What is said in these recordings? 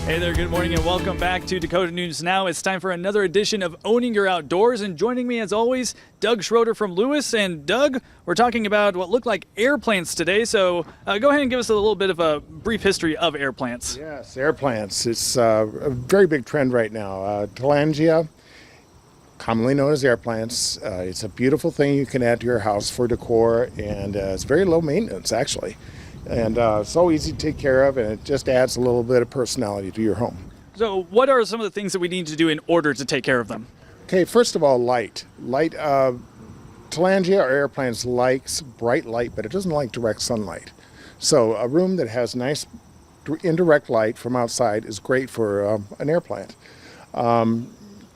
Hey there, good morning and welcome back to Dakota News Now. It's time for another edition of Owning Your Outdoors, and joining me as always, Doug Schroeder from Lewis. And Doug, we're talking about what look like air plants today, so go ahead and give us a little bit of a brief history of air plants. Yes, air plants. It's a very big trend right now. Telangia, commonly known as air plants. It's a beautiful thing you can add to your house for decor, and it's very low maintenance actually. And so easy to take care of, and it just adds a little bit of personality to your home. So what are some of the things that we need to do in order to take care of them? Okay, first of all, light. Telangia or air plants likes bright light, but it doesn't like direct sunlight. So a room that has nice indirect light from outside is great for an air plant.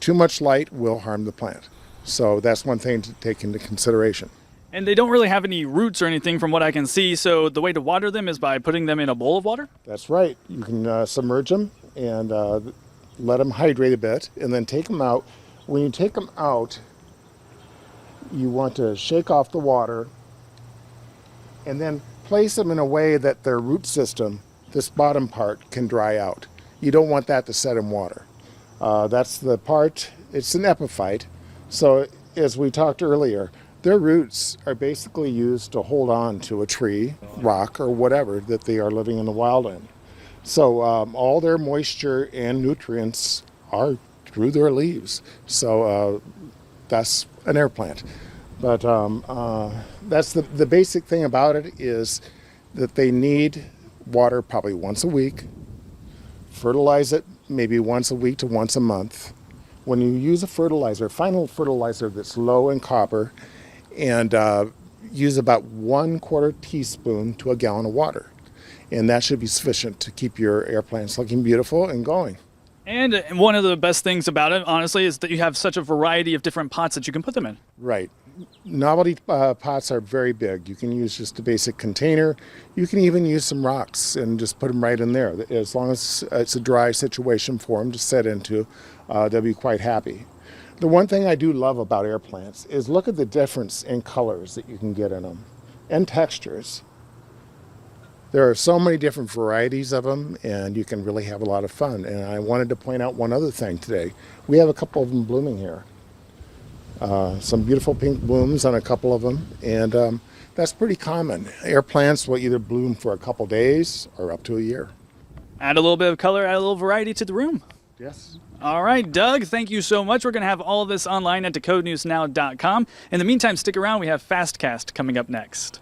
Too much light will harm the plant. So that's one thing to take into consideration. And they don't really have any roots or anything from what I can see, so the way to water them is by putting them in a bowl of water? That's right. You can submerge them and let them hydrate a bit, and then take them out. When you take them out, you want to shake off the water and then place them in a way that their root system, this bottom part, can dry out. You don't want that to set in water. That's the part, it's an epiphyte. So as we talked earlier, their roots are basically used to hold on to a tree, rock, or whatever that they are living in the wild in. So all their moisture and nutrients are through their leaves. So that's an air plant. But that's the basic thing about it, is that they need water probably once a week, fertilize it maybe once a week to once a month. When you use a fertilizer, final fertilizer that's low in copper, and use about 1/4 teaspoon to a gallon of water. And that should be sufficient to keep your air plants looking beautiful and going. And one of the best things about it, honestly, is that you have such a variety of different pots that you can put them in. Right. Novelty pots are very big. You can use just a basic container. You can even use some rocks and just put them right in there. As long as it's a dry situation for them to set into, they'll be quite happy. The one thing I do love about air plants is look at the difference in colors that you can get in them and textures. There are so many different varieties of them, and you can really have a lot of fun. And I wanted to point out one other thing today. We have a couple of them blooming here. Some beautiful pink blooms on a couple of them, and that's pretty common. Air plants will either bloom for a couple days or up to a year. Add a little bit of color, add a little variety to the room. Yes. All right, Doug, thank you so much. We're going to have all of this online at dakotanewsnow.com. In the meantime, stick around. We have FastCast coming up next.